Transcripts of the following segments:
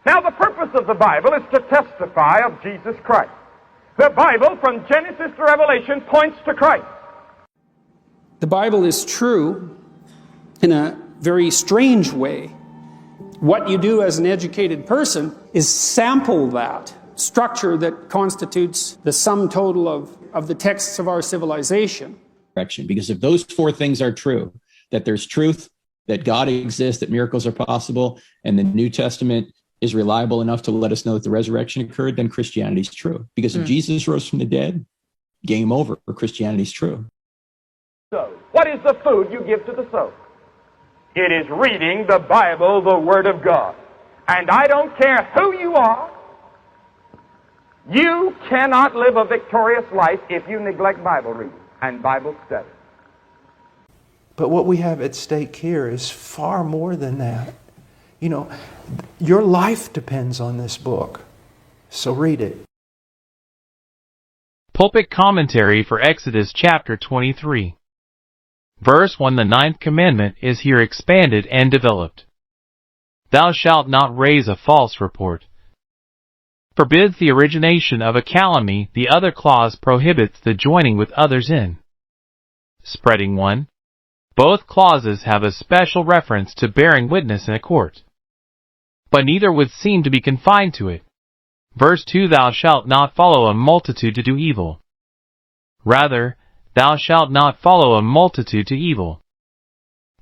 Now, the purpose of the Bible is to testify of Jesus Christ. The Bible, from Genesis to Revelation, points to Christ. The Bible is true in a very strange way. What you do as an educated person is sample that structure that constitutes the sum total of the texts of our civilization. Because if those four things are true, that there's truth, that God exists, that miracles are possible, and the New Testament is reliable enough to let us know that the resurrection occurred, then Christianity is true. Because if Jesus rose from the dead, game over, Christianity is true. So, what is the food you give to the soul? It is reading the Bible, the Word of God. And I don't care who you are, you cannot live a victorious life if you neglect Bible reading and Bible study. But what we have at stake here is far more than that. You know, your life depends on this book. So read it. Pulpit commentary for Exodus chapter 23. Verse 1. The ninth commandment is here expanded and developed. Thou shalt not raise a false report. Forbids the origination of a calumny. The other clause prohibits the joining with others in spreading one. Both clauses have a special reference to bearing witness in a court, but neither would seem to be confined to it. Verse 2. Thou shalt not follow a multitude to do evil. Rather, thou shalt not follow a multitude to evil.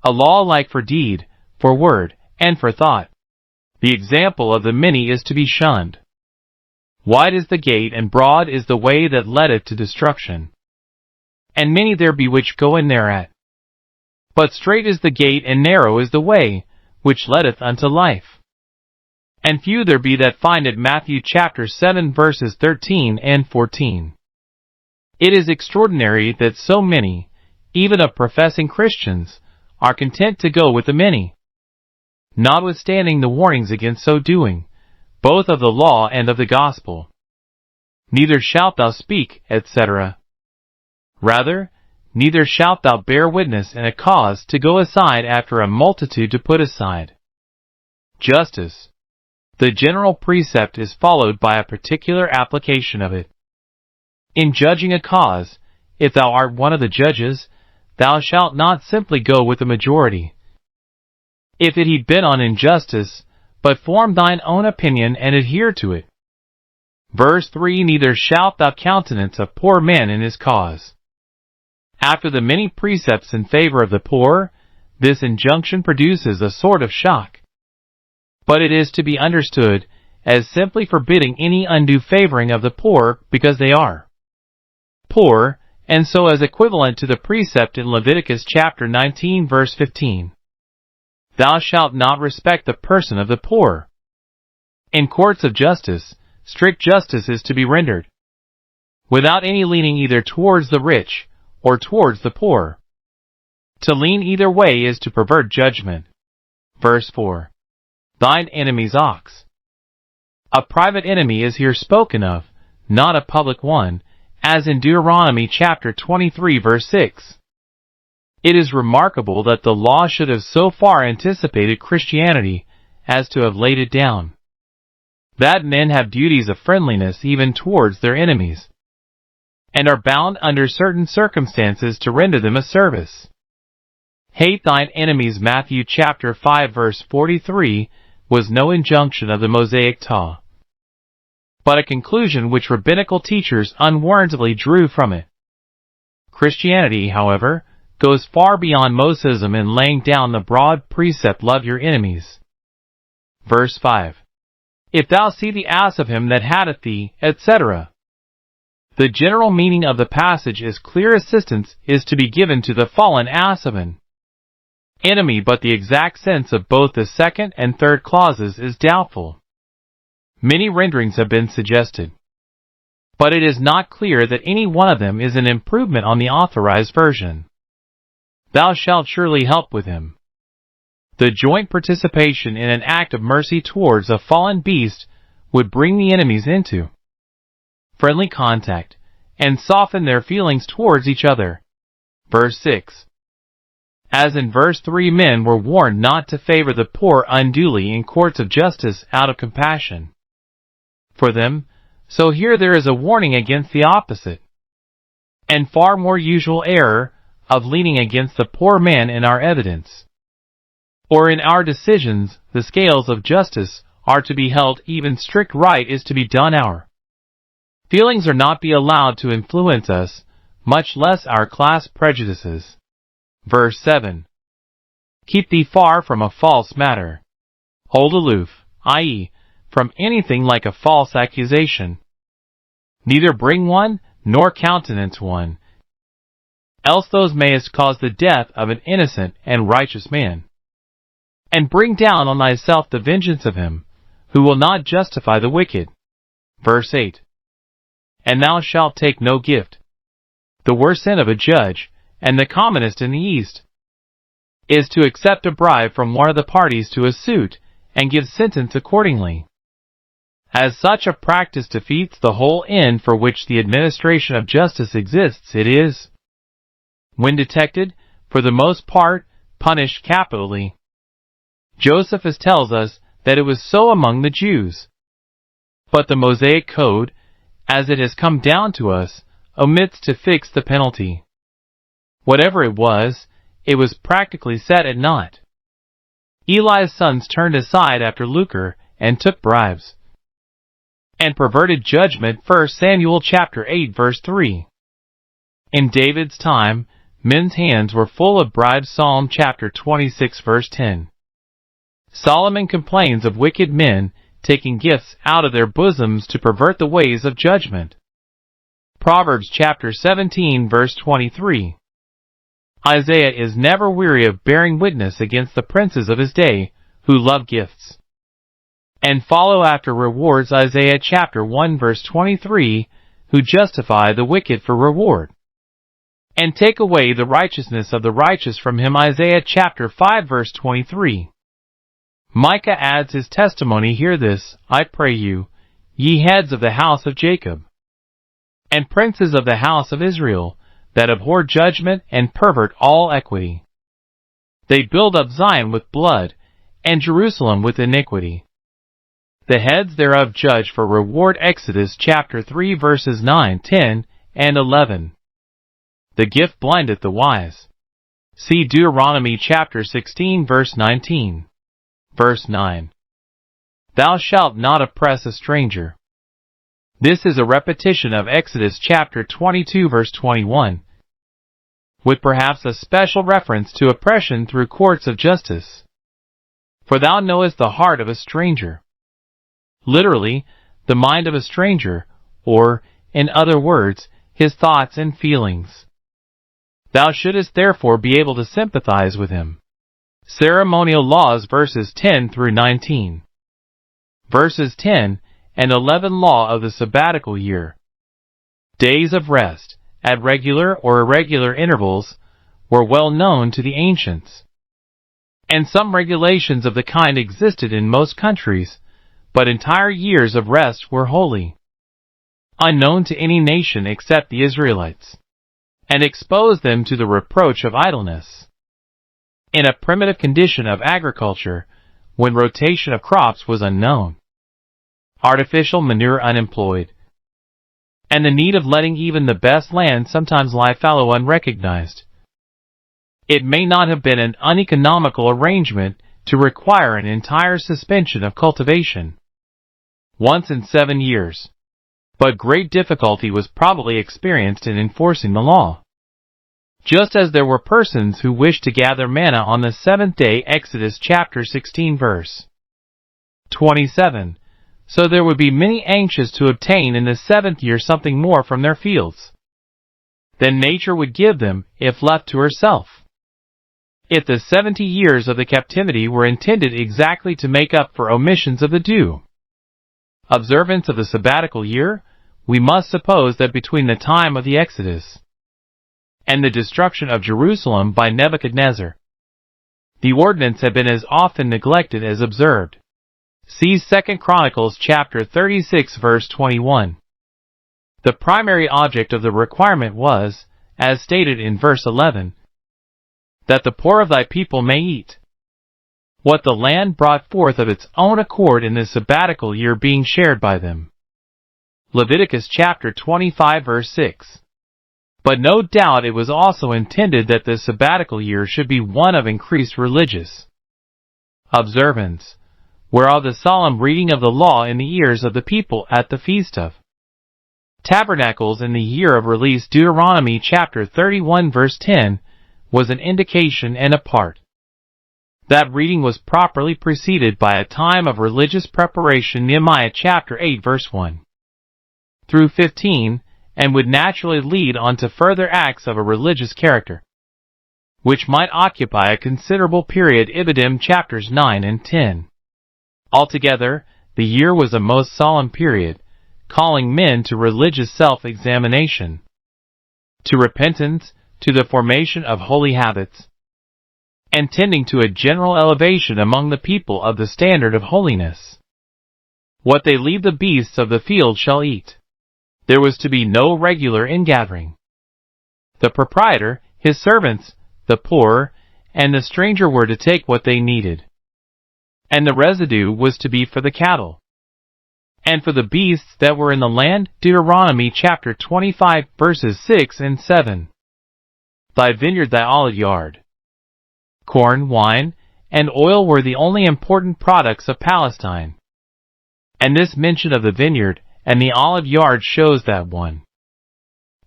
A law like for deed, for word, and for thought. The example of the many is to be shunned. Wide is the gate, and broad is the way that leadeth to destruction, and many there be which go in thereat. But strait is the gate, and narrow is the way, which leadeth unto life, and few there be that find it. Matthew chapter 7 verses 13 and 14. It is extraordinary that so many, even of professing Christians, are content to go with the many, notwithstanding the warnings against so doing, both of the law and of the gospel. Neither shalt thou speak, etc. Rather, neither shalt thou bear witness in a cause to go aside after a multitude to put aside justice. The general precept is followed by a particular application of it. In judging a cause, if thou art one of the judges, thou shalt not simply go with the majority, if it he bent on injustice, but form thine own opinion and adhere to it. Verse 3. Neither shalt thou countenance a poor man in his cause. After the many precepts in favor of the poor, this injunction produces a sort of shock. But it is to be understood as simply forbidding any undue favoring of the poor because they are poor, and so as equivalent to the precept in Leviticus chapter 19 verse 15. Thou shalt not respect the person of the poor. In courts of justice, strict justice is to be rendered, without any leaning either towards the rich or towards the poor. To lean either way is to pervert judgment. Verse 4. Thine enemy's ox. A private enemy is here spoken of, not a public one, as in Deuteronomy chapter 23 verse 6. It is remarkable that the law should have so far anticipated Christianity as to have laid it down, that men have duties of friendliness even towards their enemies, and are bound under certain circumstances to render them a service. Hate thine enemies. Matthew chapter 5 verse 43 was no injunction of the Mosaic Law, but a conclusion which rabbinical teachers unwarrantably drew from it. Christianity, however, goes far beyond Mosism in laying down the broad precept, love your enemies. Verse 5. If thou see the ass of him that hateth thee, etc. The general meaning of the passage is clear assistance is to be given to the fallen ass of an enemy, but the exact sense of both the second and third clauses is doubtful. Many renderings have been suggested, but it is not clear that any one of them is an improvement on the authorized version. Thou shalt surely help with him. The joint participation in an act of mercy towards a fallen beast would bring the enemies into friendly contact and soften their feelings towards each other. Verse 6. As in verse 3, men were warned not to favor the poor unduly in courts of justice out of compassion for them, so here there is a warning against the opposite, and far more usual error of leaning against the poor man in our evidence, or in our decisions. The scales of justice are to be held even, strict right is to be done. Our feelings are not be allowed to influence us, much less our class prejudices. Verse 7. Keep thee far from a false matter. Hold aloof, i.e., from anything like a false accusation. Neither bring one, nor countenance one, else those mayest cause the death of an innocent and righteous man, and bring down on thyself the vengeance of him, who will not justify the wicked. Verse 8. And thou shalt take no gift. The worst sin of a judge, and the commonest in the East, is to accept a bribe from one of the parties to a suit, and give sentence accordingly. As such a practice defeats the whole end for which the administration of justice exists. It is, when detected, for the most part, punished capitally. Josephus tells us that it was so among the Jews. But the Mosaic Code, as it has come down to us, omits to fix the penalty. Whatever it was practically set at naught. Eli's sons turned aside after lucre and took bribes, and perverted judgment. 1 Samuel chapter 8 verse 3. In David's time, men's hands were full of bribes. Psalm chapter 26 verse 10. Solomon complains of wicked men taking gifts out of their bosoms to pervert the ways of judgment. Proverbs chapter 17 verse 23. Isaiah is never weary of bearing witness against the princes of his day, who love gifts and follow after rewards. Isaiah chapter 1 verse 23, who justify the wicked for reward, and take away the righteousness of the righteous from him. Isaiah chapter 5 verse 23. Micah adds his testimony. Hear this, I pray you, ye heads of the house of Jacob, and princes of the house of Israel, that abhor judgment and pervert all equity. They build up Zion with blood, and Jerusalem with iniquity. The heads thereof judge for reward. Exodus chapter 3 verses 9, 10, and 11. The gift blindeth the wise. See Deuteronomy chapter 16 verse 19. Verse 9. Thou shalt not oppress a stranger. This is a repetition of Exodus chapter 22 verse 21, with perhaps a special reference to oppression through courts of justice. For thou knowest the heart of a stranger. Literally, the mind of a stranger, or, in other words, his thoughts and feelings. Thou shouldest therefore be able to sympathize with him. Ceremonial laws verses 10 through 19. Verses 10 and 11. Law of the sabbatical year. Days of rest, at regular or irregular intervals, were well known to the ancients, and some regulations of the kind existed in most countries, but entire years of rest were wholly unknown to any nation except the Israelites, and exposed them to the reproach of idleness. In a primitive condition of agriculture, when rotation of crops was unknown, artificial manure unemployed, and the need of letting even the best land sometimes lie fallow unrecognized, it may not have been an uneconomical arrangement to require an entire suspension of cultivation once in 7 years, but great difficulty was probably experienced in enforcing the law. Just as there were persons who wished to gather manna on the seventh day. Exodus chapter 16 verse 27. So there would be many anxious to obtain in the 7th year something more from their fields than nature would give them if left to herself. If the 70 years of the captivity were intended exactly to make up for omissions of the due observance of the sabbatical year, we must suppose that between the time of the Exodus and the destruction of Jerusalem by Nebuchadnezzar, the ordinance had been as often neglected as observed. See 2 Chronicles chapter 36 verse 21. The primary object of the requirement was, as stated in verse 11, that the poor of thy people may eat. What the land brought forth of its own accord in the sabbatical year being shared by them. Leviticus chapter 25 verse 6. But no doubt it was also intended that the sabbatical year should be one of increased religious observance, whereof the solemn reading of the law in the ears of the people at the feast of Tabernacles in the year of release, Deuteronomy chapter 31 verse 10, was an indication and a part. That reading was properly preceded by a time of religious preparation, Nehemiah chapter 8 verse 1 through 15, and would naturally lead on to further acts of a religious character, which might occupy a considerable period, Ibidem chapters 9 and 10. Altogether, the year was a most solemn period, calling men to religious self-examination, to repentance, to the formation of holy habits, and tending to a general elevation among the people of the standard of holiness. What they leave the beasts of the field shall eat. There was to be no regular ingathering. The proprietor, his servants, the poor, and the stranger were to take what they needed, and the residue was to be for the cattle, and for the beasts that were in the land. Deuteronomy chapter 25 verses 6 and 7. Thy vineyard, thy olive yard. Corn, wine, and oil were the only important products of Palestine. And this mention of the vineyard and the olive yard shows that one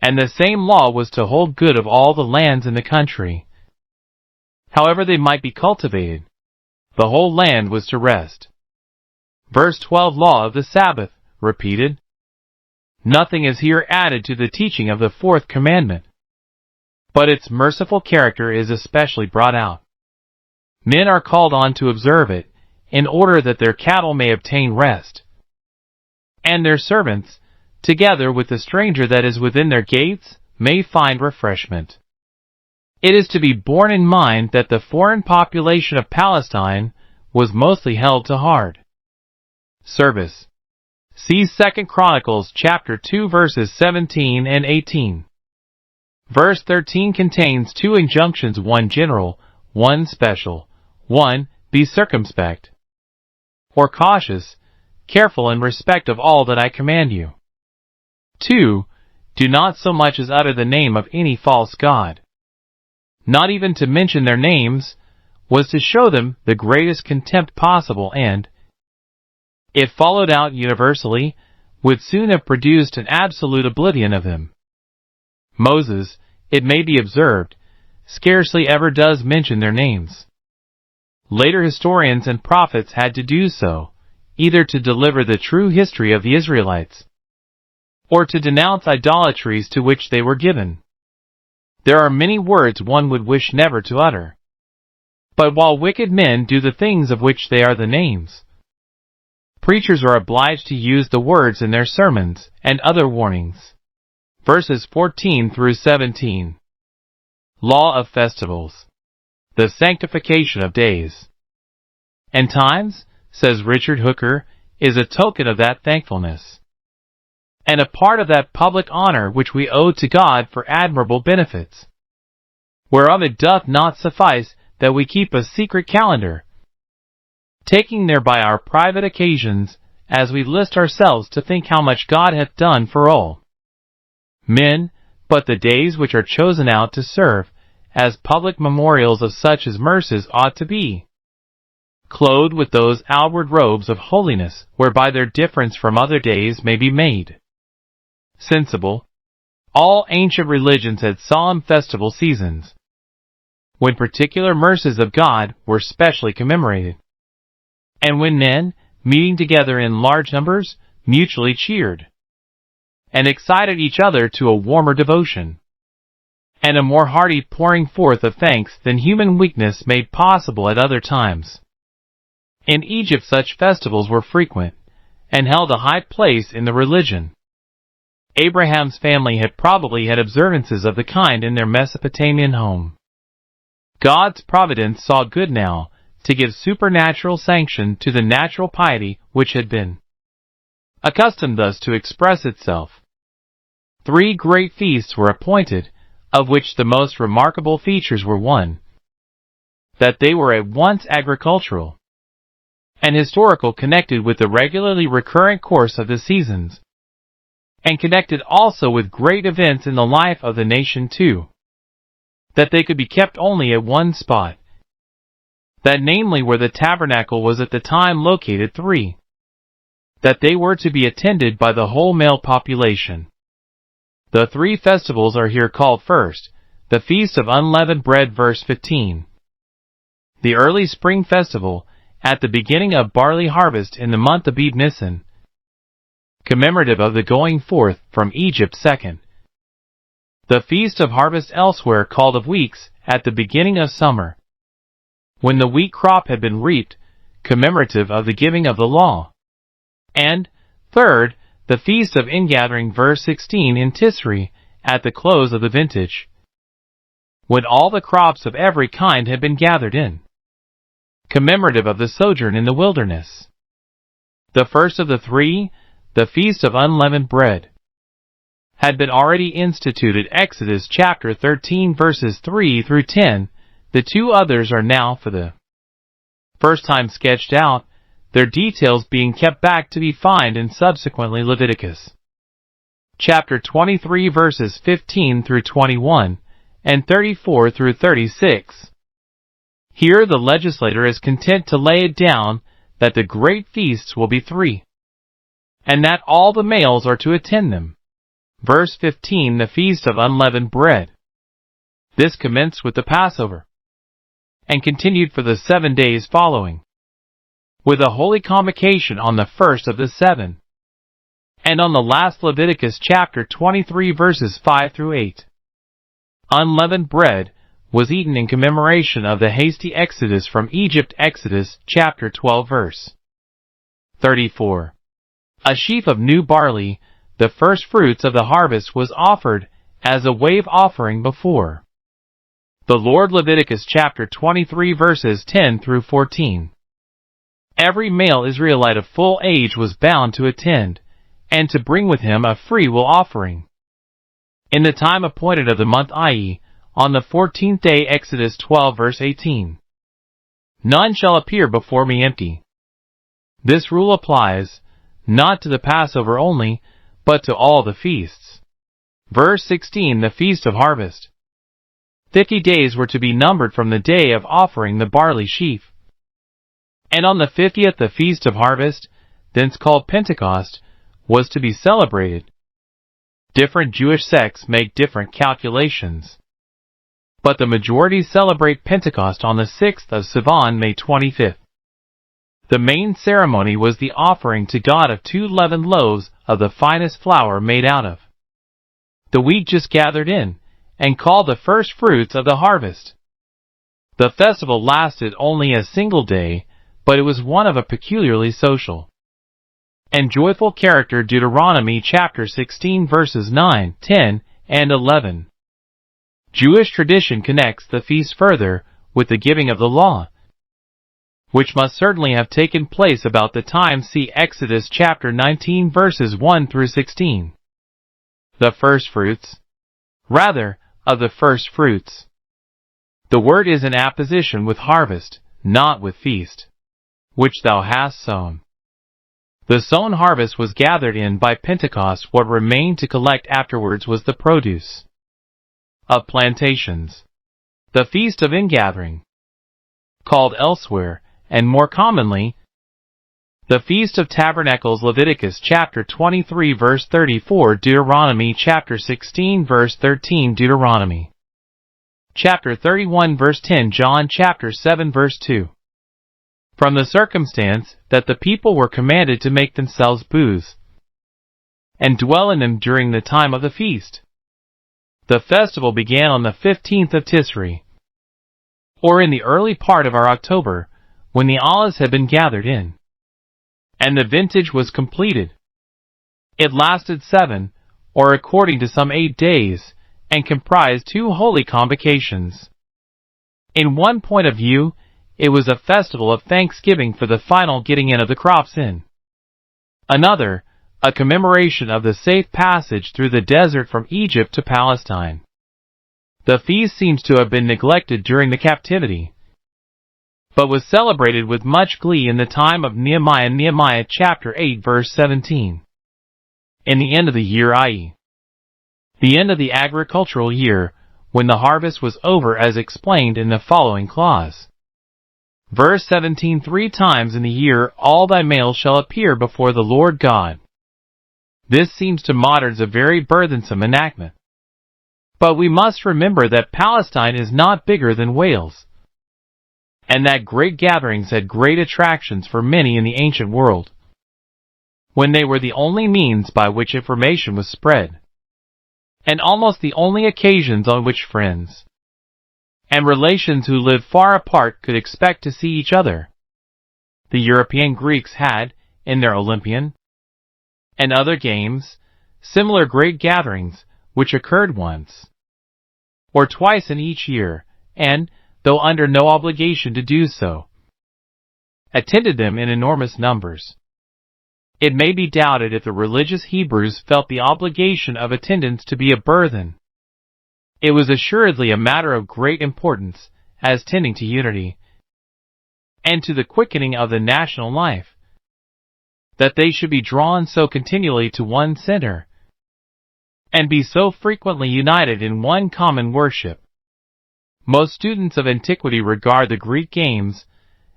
and the same law was to hold good of all the lands in the country, however they might be cultivated. The whole land was to rest. Verse 12, law of the Sabbath, repeated. Nothing is here added to the teaching of the fourth commandment, but its merciful character is especially brought out. Men are called on to observe it, in order that their cattle may obtain rest, and their servants, together with the stranger that is within their gates, may find refreshment. It is to be borne in mind that the foreign population of Palestine was mostly held to hard service. See 2 Chronicles chapter 2 verses 17 and 18. Verse 13 contains two injunctions, one general, one special. 1. Be circumspect, or cautious, careful in respect of all that I command you. 2. Do not so much as utter the name of any false god. Not even to mention their names was to show them the greatest contempt possible, and, if followed out universally, would soon have produced an absolute oblivion of them. Moses, it may be observed, scarcely ever does mention their names. Later historians and prophets had to do so, either to deliver the true history of the Israelites, or to denounce idolatries to which they were given. There are many words one would wish never to utter. But while wicked men do the things of which they are the names, preachers are obliged to use the words in their sermons and other warnings. Verses 14 through 17. Law of festivals. The sanctification of days and times, says Richard Hooker, is a token of that thankfulness, and a part of that public honor which we owe to God for admirable benefits, whereof it doth not suffice that we keep a secret calendar, taking thereby our private occasions, as we list ourselves to think how much God hath done for all men, but the days which are chosen out to serve as public memorials of such as mercies ought to be, clothed with those outward robes of holiness whereby their difference from other days may be made sensible. All ancient religions had solemn festival seasons, when particular mercies of God were specially commemorated, and when men, meeting together in large numbers, mutually cheered and excited each other to a warmer devotion and a more hearty pouring forth of thanks than human weakness made possible at other times. In Egypt such festivals were frequent, and held a high place in the religion. Abraham's family had probably had observances of the kind in their Mesopotamian home. God's providence saw good now to give supernatural sanction to the natural piety which had been accustomed thus to express itself. 3 great feasts were appointed, of which the most remarkable features were 1. that they were at once agricultural and historical, connected with the regularly recurrent course of the seasons, and connected also with great events in the life of the nation too, that they could be kept only at one spot, that namely where the tabernacle was at the time located. 3. That they were to be attended by the whole male population. The 3 festivals are here called: first, the Feast of Unleavened Bread, verse 15. The early spring festival, at the beginning of barley harvest in the month of Abib Nisan, commemorative of the going forth from Egypt. Second, the Feast of Harvest elsewhere called of Weeks, at the beginning of summer, when the wheat crop had been reaped, commemorative of the giving of the law. And, third, the Feast of Ingathering, verse 16, in Tisri, at the close of the vintage, when all the crops of every kind had been gathered in, commemorative of the sojourn in the wilderness. The first of the 3, the Feast of Unleavened Bread, had been already instituted, Exodus chapter 13 verses 3 through 10. The 2 others are now for the first time sketched out, their details being kept back to be found in subsequently Leviticus chapter 23 verses 15 through 21 and 34 through 36. Here the legislator is content to lay it down that the great feasts will be 3, and that all the males are to attend them. Verse 15, the Feast of Unleavened Bread. This commenced with the Passover, and continued for the 7 days following, with a holy convocation on the first of the 7, and on the last. Leviticus chapter 23 verses 5 through 8. Unleavened bread was eaten in commemoration of the hasty exodus from Egypt. Exodus chapter 12 verse 34. A sheaf of new barley, the first fruits of the harvest, was offered as a wave offering before the Lord. Leviticus chapter 23 verses 10 through 14. Every male Israelite of full age was bound to attend, and to bring with him a freewill offering, in the time appointed of the month, i.e., on the 14th day. Exodus 12 verse 18. None shall appear before me empty. This rule applies, not to the Passover only, but to all the feasts. Verse 16, the Feast of Harvest. 50 days were to be numbered from the day of offering the barley sheaf. And on the 50th, the Feast of Harvest, thence called Pentecost, was to be celebrated. Different Jewish sects make different calculations, but the majority celebrate Pentecost on the 6th of Sivan, May 25th. The main ceremony was the offering to God of 2 leavened loaves of the finest flour made out of the wheat just gathered in, and called the first fruits of the harvest. The festival lasted only a single day, but it was one of a peculiarly social and joyful character. Deuteronomy chapter 16 verses 9, 10, and 11. Jewish tradition connects the feast further with the giving of the law, which must certainly have taken place about the time. See Exodus chapter 19 verses 1 through 16. The first fruits, rather, of the first fruits. The word is in apposition with harvest, not with feast, which thou hast sown. The sown harvest was gathered in by Pentecost. What remained to collect afterwards was the produce of plantations. The Feast of Ingathering, called elsewhere, and more commonly, the Feast of Tabernacles. Leviticus chapter 23 verse 34, Deuteronomy chapter 16 verse 13, Deuteronomy chapter 31 verse 10, John chapter 7 verse 2. From the circumstance that the people were commanded to make themselves booths, and dwell in them during the time of the feast. The festival began on the 15th of Tisri, or in the early part of our October, when the olives had been gathered in, and the vintage was completed. It lasted 7, or according to some 8 days, and comprised 2 holy convocations. In one point of view, it was a festival of thanksgiving for the final getting in of the crops in. Another, a commemoration of the safe passage through the desert from Egypt to Palestine. The feast seems to have been neglected during the captivity, but was celebrated with much glee in the time of Nehemiah. Nehemiah chapter 8 verse 17. In the end of the year, i.e., the end of the agricultural year, when the harvest was over, as explained in the following clause. Verse 17, 3 times in the year all thy males shall appear before the Lord God. This seems to moderns a very burthensome enactment. But we must remember that Palestine is not bigger than Wales, and that great gatherings had great attractions for many in the ancient world, when they were the only means by which information was spread, and almost the only occasions on which friends and relations who lived far apart could expect to see each other. The European Greeks had, in their Olympian and other games, similar great gatherings, which occurred once or twice in each year, and, though under no obligation to do so, attended them in enormous numbers. It may be doubted if the religious Hebrews felt the obligation of attendance to be a burthen. It was assuredly a matter of great importance, as tending to unity and to the quickening of the national life, that they should be drawn so continually to one center, and be so frequently united in one common worship. Most students of antiquity regard the Greek games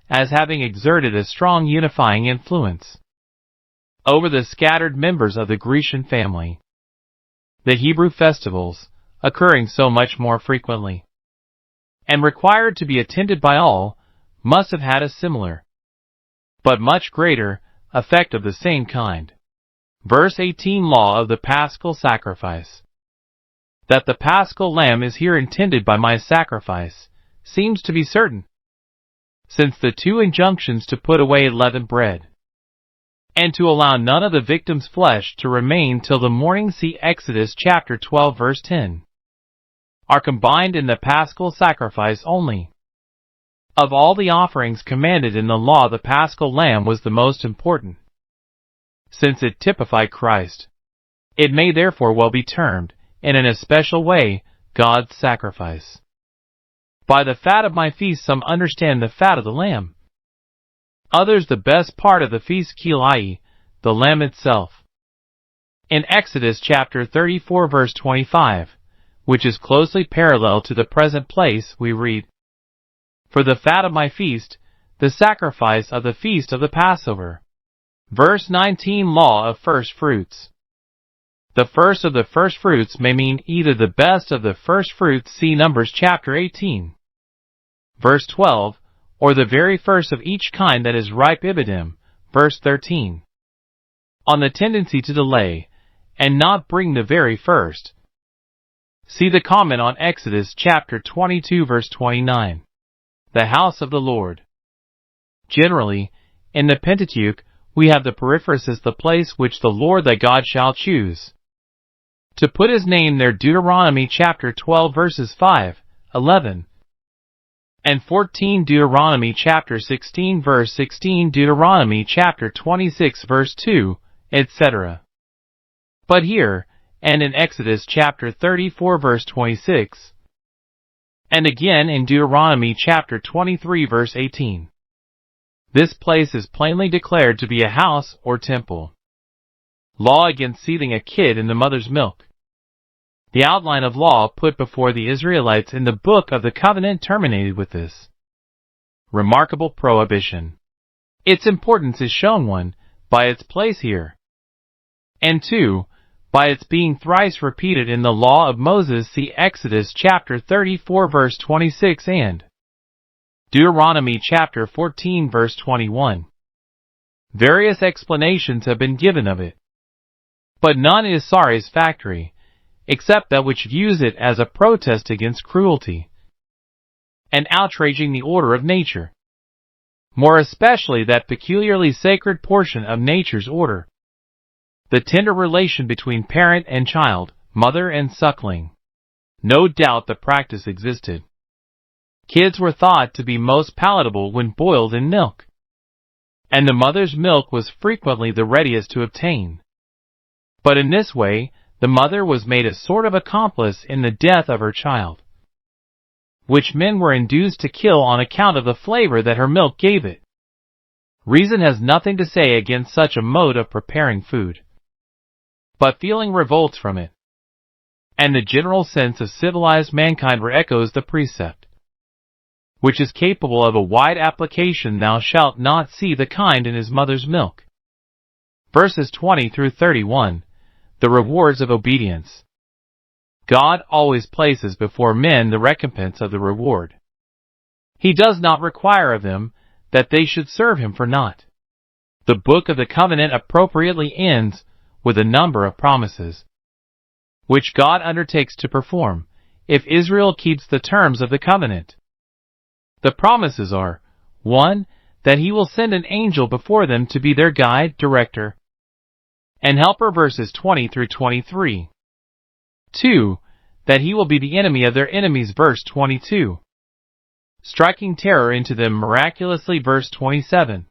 as having exerted a strong unifying influence over the scattered members of the Grecian family. The Hebrew festivals, occurring so much more frequently, and required to be attended by all, must have had a similar, but much greater, effect of the same kind. Verse 18, law of the Paschal sacrifice. That the Paschal lamb is here intended by my sacrifice seems to be certain, since the two injunctions to put away leavened bread and to allow none of the victim's flesh to remain till the morning, see Exodus chapter 12 verse 10, are combined in the Paschal sacrifice only. Of all the offerings commanded in the law, the Paschal lamb was the most important, since it typified Christ. It may therefore well be termed, in an especial way, God's sacrifice. By the fat of my feast some understand the fat of the lamb, others the best part of the feast keel, i.e., the lamb itself. In Exodus chapter 34 verse 25, which is closely parallel to the present place, we read, for the fat of my feast, the sacrifice of the feast of the Passover. Verse 19, law of first fruits. The first of the first fruits may mean either the best of the first fruits, see Numbers chapter 18, verse 12, or the very first of each kind that is ripe Ibidim, verse 13. On the tendency to delay, and not bring the very first, see the comment on Exodus chapter 22 verse 29. The house of the Lord. Generally, in the Pentateuch, we have the periphrasis, the place which the Lord thy God shall choose to put his name there, Deuteronomy chapter 12 verses 5, 11, and 14, Deuteronomy chapter 16 verse 16, Deuteronomy chapter 26 verse 2, etc. But here, and in Exodus chapter 34 verse 26, and again in Deuteronomy chapter 23 verse 18, this place is plainly declared to be a house or temple. Law against seething a kid in the mother's milk. The outline of law put before the Israelites in the Book of the Covenant terminated with this remarkable prohibition. Its importance is shown, 1, by its place here, and 2, by its being thrice repeated in the law of Moses, see Exodus chapter 34 verse 26 and Deuteronomy chapter 14 verse 21. Various explanations have been given of it, but none is satisfactory, except that which views it as a protest against cruelty and outraging the order of nature, more especially that peculiarly sacred portion of nature's order, the tender relation between parent and child, mother and suckling. No doubt the practice existed. Kids were thought to be most palatable when boiled in milk, and the mother's milk was frequently the readiest to obtain. But in this way, the mother was made a sort of accomplice in the death of her child. which men were induced to kill on account of the flavor that her milk gave it. Reason has nothing to say against such a mode of preparing food, but feeling revolts from it, and the general sense of civilized mankind re-echoes the precept, which is capable of a wide application: thou shalt not see the kind in his mother's milk. Verses 20 through 31, the rewards of obedience. God always places before men the recompense of the reward. He does not require of them that they should serve him for naught. The book of the covenant appropriately ends with a number of promises, which God undertakes to perform, if Israel keeps the terms of the covenant. The promises are: 1. That he will send an angel before them to be their guide, director, and helper, verses 20 through 23. 2. That he will be the enemy of their enemies, verse 22, striking terror into them miraculously, verse 27,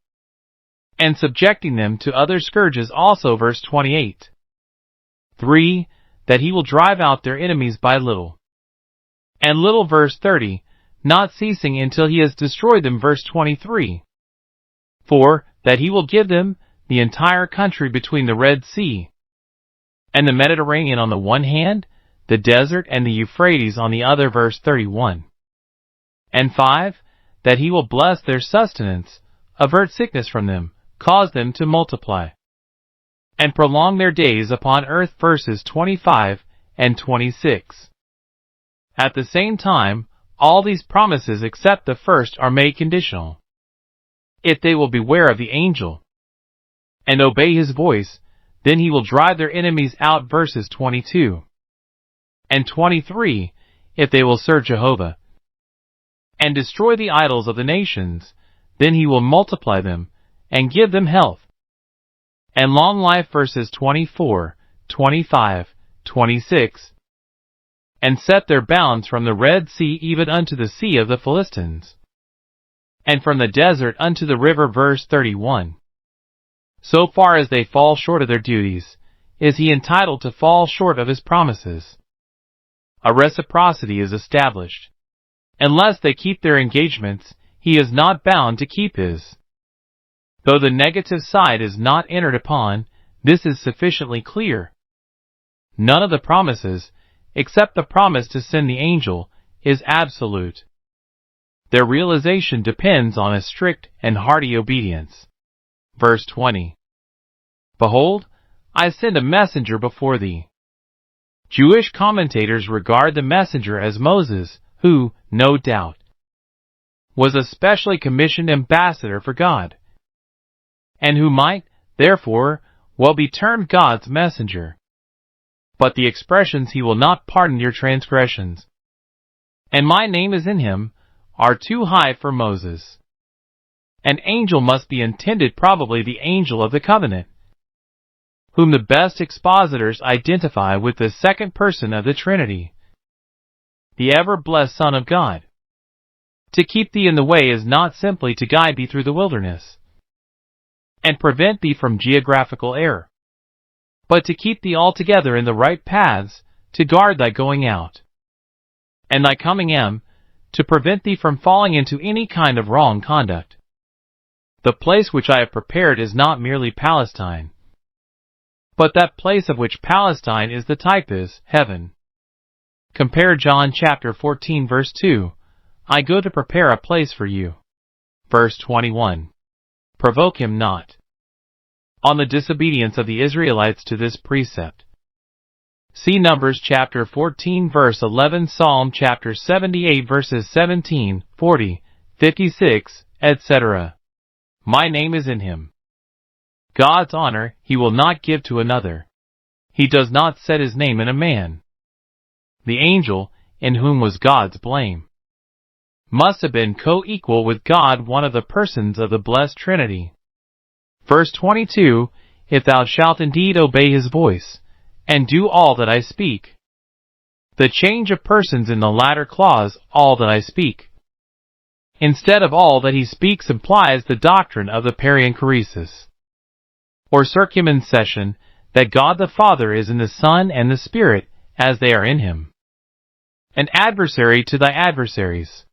and subjecting them to other scourges also, verse 28. 3. That he will drive out their enemies by little and little, verse 30, not ceasing until he has destroyed them, verse 23. 4. That he will give them the entire country between the Red Sea and the Mediterranean on the one hand, the desert and the Euphrates on the other, verse 31. And 5. That he will bless their sustenance, avert sickness from them, cause them to multiply, and prolong their days upon earth, verses 25 and 26. At the same time, all these promises except the first are made conditional. If they will beware of the angel and obey his voice, then he will drive their enemies out, verses 22 and 23. If they will serve Jehovah and destroy the idols of the nations, then he will multiply them and give them health and long life, verses 24, 25, 26, and set their bounds from the Red Sea even unto the sea of the Philistines, and from the desert unto the river, verse 31. So far as they fall short of their duties, is he entitled to fall short of his promises. A reciprocity is established. Unless they keep their engagements, he is not bound to keep his. Though the negative side is not entered upon, this is sufficiently clear. None of the promises, except the promise to send the angel, is absolute. Their realization depends on a strict and hearty obedience. Verse 20. Behold, I send a messenger before thee. Jewish commentators regard the messenger as Moses, who, no doubt, was a specially commissioned ambassador for God, and who might, therefore, well be termed God's messenger. But the expressions, he will not pardon your transgressions, and my name is in him, are too high for Moses. An angel must be intended, probably the angel of the covenant, whom the best expositors identify with the second person of the Trinity, the ever-blessed Son of God. To keep thee in the way is not simply to guide thee through the wilderness and prevent thee from geographical error, but to keep thee altogether in the right paths, to guard thy going out and thy coming in, to prevent thee from falling into any kind of wrong conduct. The place which I have prepared is not merely Palestine, but that place of which Palestine is the type is heaven. Compare John chapter 14, verse 2. I go to prepare a place for you. Verse 21. Provoke him not. On the disobedience of the Israelites to this precept, see Numbers chapter 14, verse 11, Psalm chapter 78, verses 17, 40, 56, etc. My name is in him. God's honor he will not give to another. He does not set his name in a man. The angel, in whom was God's blame, must have been co-equal with God, one of the persons of the blessed Trinity. Verse 22, if thou shalt indeed obey his voice, and do all that I speak. The change of persons in the latter clause, all that I speak, instead of all that he speaks, implies the doctrine of the perienchoresis, or circumcision, that God the Father is in the Son and the Spirit, as they are in him. an adversary to thy adversaries,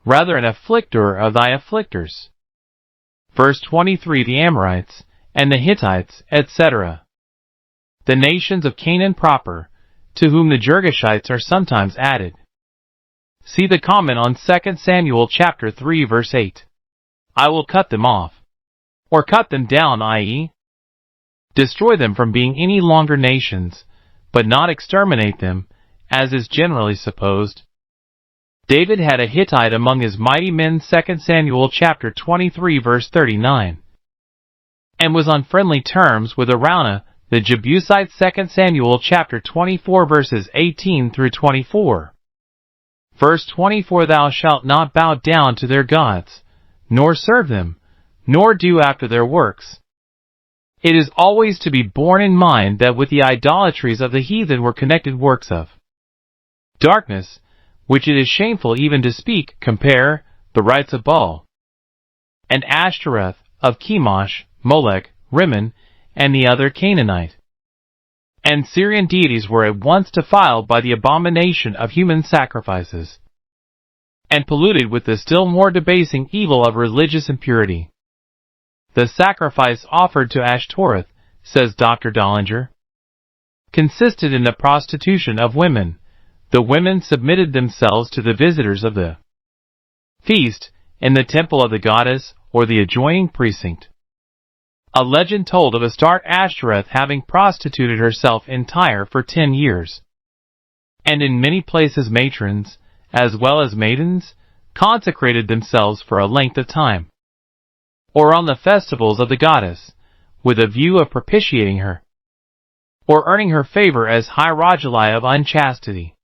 rather an afflicter of thy afflictors. Verse 23, the Amorites, and the Hittites, etc. The nations of Canaan proper, to whom the Girgashites are sometimes added. See the comment on 2 Samuel chapter 3 verse 8. I will cut them off. Or cut them down, i.e., destroy them from being any longer nations, but not exterminate them, as is generally supposed. David had a Hittite among his mighty men, 2 Samuel chapter 23 verse 39, and was on friendly terms with Araunah the Jebusite, 2 Samuel chapter 24 verses 18 through 24. Verse 24, thou shalt not bow down to their gods, nor serve them, nor do after their works. It is always to be borne in mind that with the idolatries of the heathen were connected works of darkness, which it is shameful even to speak. Compare the rites of Baal, and Ashtoreth, of Chemosh, Molech, Rimmon, and the other Canaanite and Syrian deities were at once defiled by the abomination of human sacrifices, and polluted with the still more debasing evil of religious impurity. The sacrifice offered to Ashtoreth, says Dr. Dollinger, consisted in the prostitution of women. The women submitted themselves to the visitors of the feast in the temple of the goddess or the adjoining precinct. A legend told of Astarte Ashtoreth having prostituted herself in Tyre for 10 years. And in many places matrons, as well as maidens, consecrated themselves for a length of time, or on the festivals of the goddess, with a view of propitiating her, or earning her favor as hieroglyph of unchastity.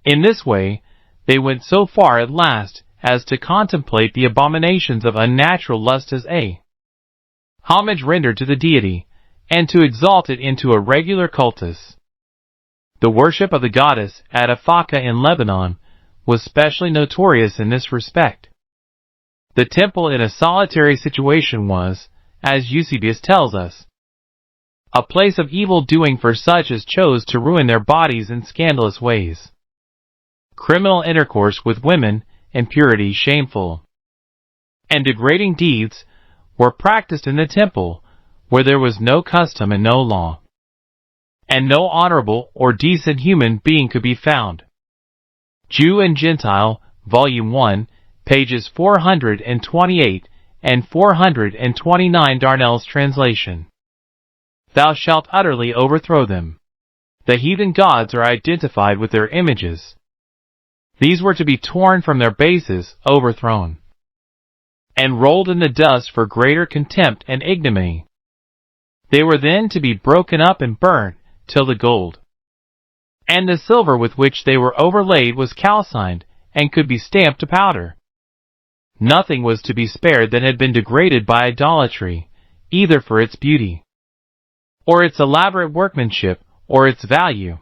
In this way, they went so far at last as to contemplate the abominations of unnatural lust as a homage rendered to the deity, and to exalt it into a regular cultus. The worship of the goddess at Aphaka in Lebanon was specially notorious in this respect. The temple in a solitary situation was, as Eusebius tells us, a place of evil doing for such as chose to ruin their bodies in scandalous ways. Criminal intercourse with women, impurity, shameful and degrading deeds were practiced in the temple, where there was no custom and no law, and no honorable or decent human being could be found. Jew and Gentile, Volume 1, pages 428 and 429, Darnell's translation. Thou shalt utterly overthrow them. The heathen gods are identified with their images. These were to be torn from their bases, overthrown, and rolled in the dust for greater contempt and ignominy. They were then to be broken up and burnt, till the gold and the silver with which they were overlaid was calcined, and could be stamped to powder. Nothing was to be spared that had been degraded by idolatry, either for its beauty, or its elaborate workmanship, or its value.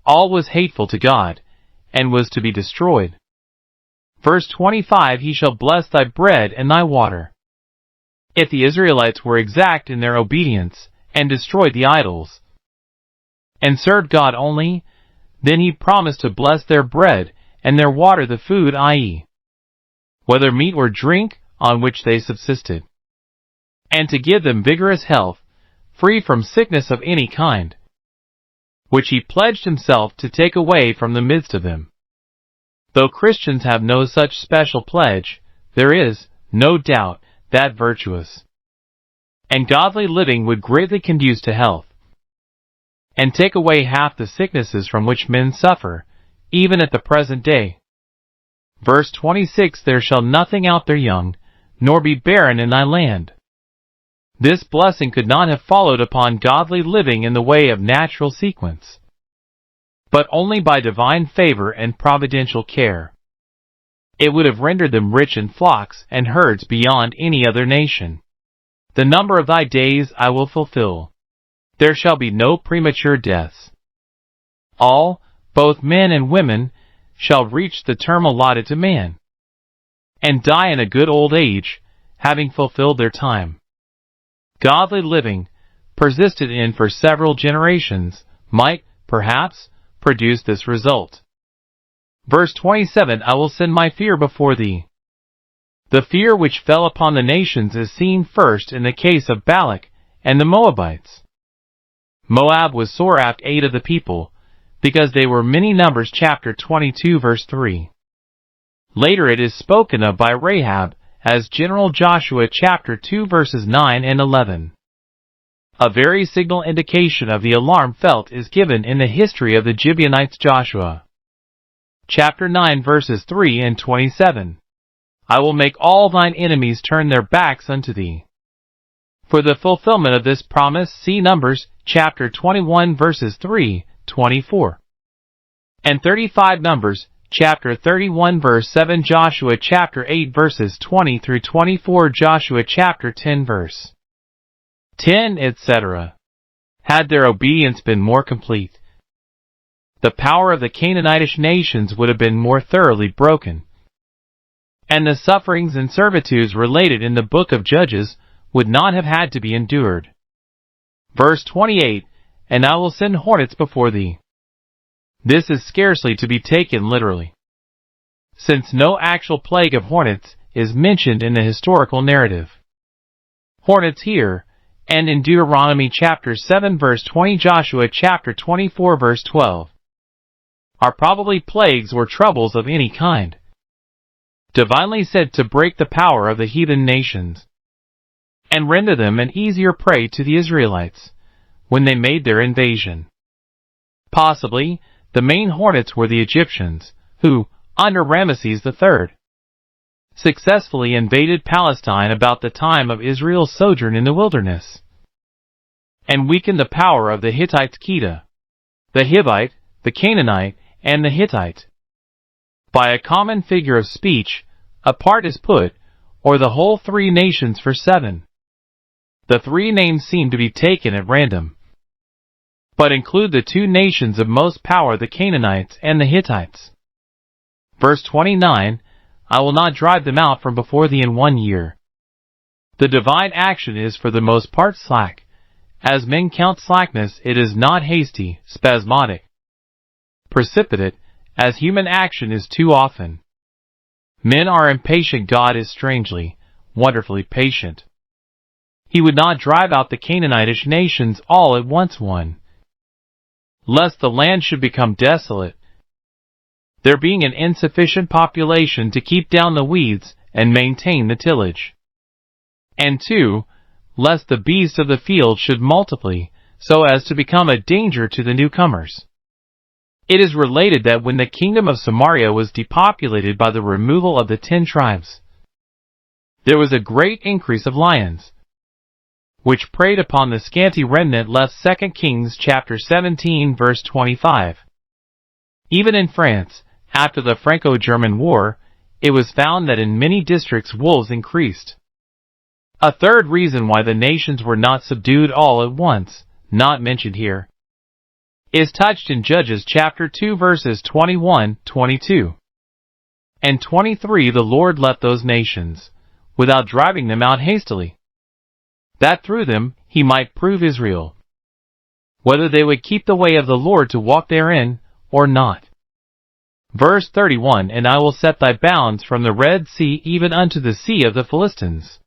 All was hateful to God, and was to be destroyed. Verse 25, he shall bless thy bread and thy water. If the Israelites were exact in their obedience, and destroyed the idols, and served God only, then he promised to bless their bread, and their water, the food, i.e., whether meat or drink, on which they subsisted, and to give them vigorous health, free from sickness of any kind, which he pledged himself to take away from the midst of them. Though Christians have no such special pledge, there is, no doubt, that virtuous and godly living would greatly conduce to health, and take away half the sicknesses from which men suffer, even at the present day. Verse 26, there shall nothing out their young, nor be barren in thy land. This blessing could not have followed upon godly living in the way of natural sequence, but only by divine favor and providential care. It would have rendered them rich in flocks and herds beyond any other nation. The number of thy days I will fulfill. There shall be no premature deaths. All, both men and women, shall reach the term allotted to man, and die in a good old age, having fulfilled their time. Godly living, persisted in for several generations, might, perhaps, produce this result. Verse 27, I will send my fear before thee. The fear which fell upon the nations is seen first in the case of Balak and the Moabites. Moab was sore after 8 of the people, because they were many. Numbers chapter 22 verse 3. Later it is spoken of by Rahab as General Joshua chapter 2 verses 9 and 11. A very signal indication of the alarm felt is given in the history of the Gibeonites. Joshua chapter 9 verses 3 and 27. I will make all thine enemies turn their backs unto thee. For the fulfillment of this promise, see Numbers chapter 21 verses 3, 24, and 35. Numbers chapter 31 verse 7, Joshua chapter 8 verses 20 through 24, Joshua chapter 10 verse 10, etc. Had their obedience been more complete, the power of the Canaanitish nations would have been more thoroughly broken, and the sufferings and servitudes related in the book of Judges would not have had to be endured. Verse 28, and I will send hornets before thee. This is scarcely to be taken literally, since no actual plague of hornets is mentioned in the historical narrative. Hornets here, and in Deuteronomy chapter 7 verse 20, Joshua chapter 24 verse 12, are probably plagues or troubles of any kind, divinely said to break the power of the heathen nations, and render them an easier prey to the Israelites when they made their invasion. Possibly, the main hornets were the Egyptians, who, under Ramesses III, successfully invaded Palestine about the time of Israel's sojourn in the wilderness, and weakened the power of the Hittites, Kedah, the Hivite, the Canaanite, and the Hittite. By a common figure of speech, a part is put, or the whole 3 nations for 7. The 3 names seem to be taken at random, but include the 2 nations of most power, the Canaanites and the Hittites. Verse 29, I will not drive them out from before thee in 1 year. The divine action is for the most part slack. As men count slackness, it is not hasty, spasmodic, precipitate, as human action is too often. Men are impatient. God is strangely, wonderfully patient. He would not drive out the Canaanitish nations all at once, lest the land should become desolate, there being an insufficient population to keep down the weeds and maintain the tillage, and 2, lest the beasts of the field should multiply, so as to become a danger to the newcomers. It is related that when the kingdom of Samaria was depopulated by the removal of the 10 tribes, there was a great increase of lions, which preyed upon the scanty remnant left. 2 Kings chapter 17 verse 25. Even in France, after the Franco-German War, it was found that in many districts wolves increased. A third reason why the nations were not subdued all at once, not mentioned here, is touched in Judges chapter 2 verses 21, 22, and 23. The Lord left those nations, without driving them out hastily, that through them he might prove Israel, whether they would keep the way of the Lord to walk therein, or not. Verse 31, and I will set thy bounds from the Red Sea even unto the sea of the Philistines.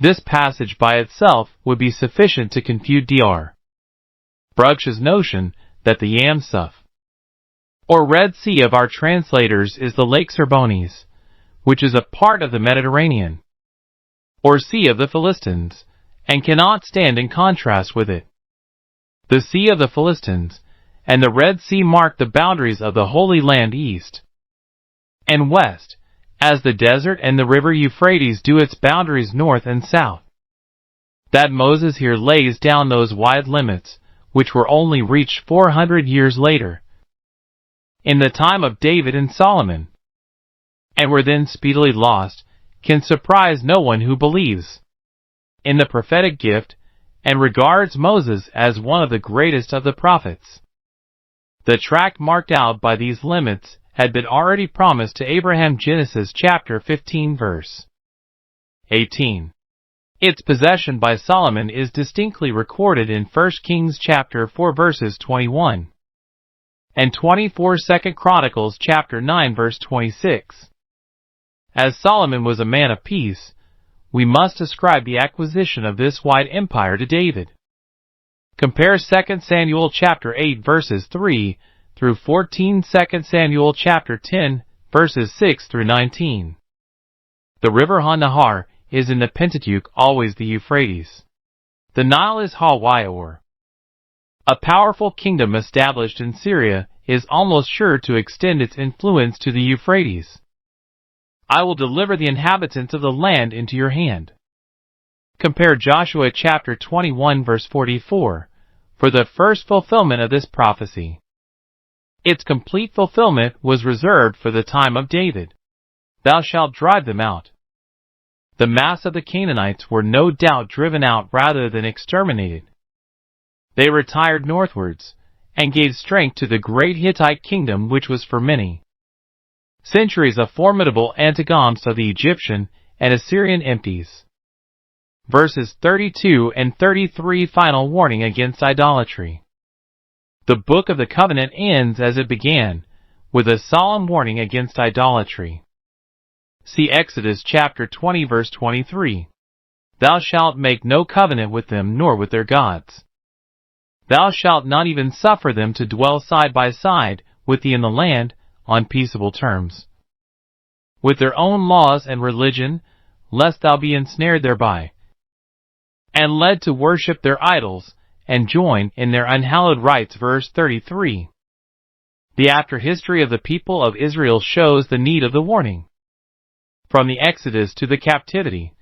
This passage by itself would be sufficient to confute Dr. Brugg's notion that the Yam Suf, or Red Sea of our translators, is the Lake Serbonese, which is a part of the Mediterranean, or Sea of the Philistines, and cannot stand in contrast with it. The Sea of the Philistines and the Red Sea mark the boundaries of the Holy Land east and west, as the desert and the river Euphrates do its boundaries north and south. That Moses here lays down those wide limits, which were only reached 400 years later, in the time of David and Solomon, and were then speedily lost, can surprise no one who believes in the prophetic gift and regards Moses as one of the greatest of the prophets. The tract marked out by these limits had been already promised to Abraham. Genesis chapter 15 verse 18. Its possession by Solomon is distinctly recorded in 1 Kings chapter 4 verses 21 and 24 2 Chronicles chapter 9 verse 26. As Solomon was a man of peace, we must ascribe the acquisition of this wide empire to David. Compare 2 Samuel chapter 8 verses 3 through 14, 2 Samuel chapter 10 verses 6 through 19. The river Ha-Nahar is in the Pentateuch always the Euphrates. The Nile is Ha-Wayor. A powerful kingdom established in Syria is almost sure to extend its influence to the Euphrates. I will deliver the inhabitants of the land into your hand. Compare Joshua chapter 21 verse 44 for the first fulfillment of this prophecy. Its complete fulfillment was reserved for the time of David. Thou shalt drive them out. The mass of the Canaanites were no doubt driven out rather than exterminated. They retired northwards, and gave strength to the great Hittite kingdom which was for many centuries a formidable antagonist of the Egyptian and Assyrian empties. Verses 32 and 33 final warning against idolatry. The book of the covenant ends as it began, with a solemn warning against idolatry. See Exodus chapter 20 verse 23. Thou shalt make no covenant with them nor with their gods. Thou shalt not even suffer them to dwell side by side with thee in the land on peaceable terms, with their own laws and religion, lest thou be ensnared thereby, and led to worship their idols, and join in their unhallowed rites. Verse 33. The after history of the people of Israel shows the need of the warning. From the Exodus to the captivity,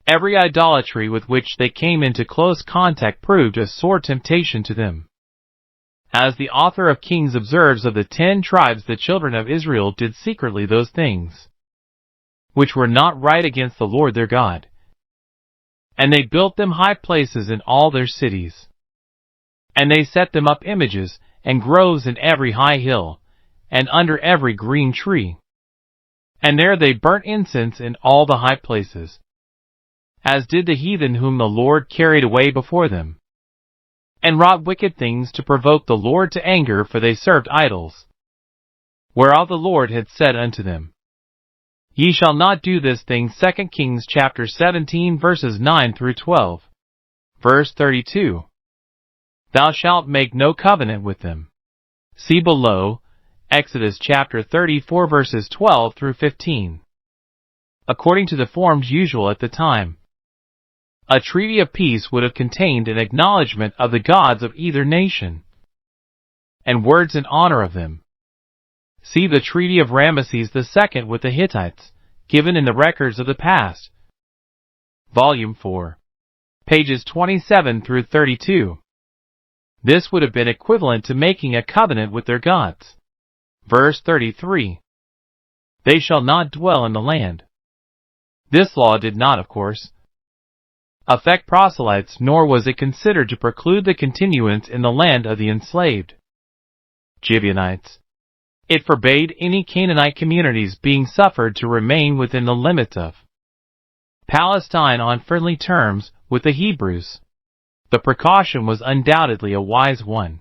every idolatry with which they came into close contact proved a sore temptation to them. As the author of Kings observes, of the 10 tribes the children of Israel did secretly those things which were not right against the Lord their God. And they built them high places in all their cities. And they set them up images and groves in every high hill, and under every green tree. And there they burnt incense in all the high places, as did the heathen whom the Lord carried away before them, and wrought wicked things to provoke the Lord to anger, for they served idols, whereof the Lord had said unto them, Ye shall not do this thing. 2 Kings chapter 17 verses 9 through 12. Verse 32. Thou shalt make no covenant with them. See below, Exodus chapter 34 verses 12 through 15. According to the forms usual at the time, a treaty of peace would have contained an acknowledgment of the gods of either nation, and words in honor of them. See the Treaty of Ramesses II with the Hittites, given in the Records of the Past, Volume 4, pages 27 through 32. This would have been equivalent to making a covenant with their gods. Verse 33. They shall not dwell in the land. This law did not, of course, affect proselytes, nor was it considered to preclude the continuance in the land of the enslaved Gibeonites. It forbade any Canaanite communities being suffered to remain within the limits of Palestine on friendly terms with the Hebrews. The precaution was undoubtedly a wise one.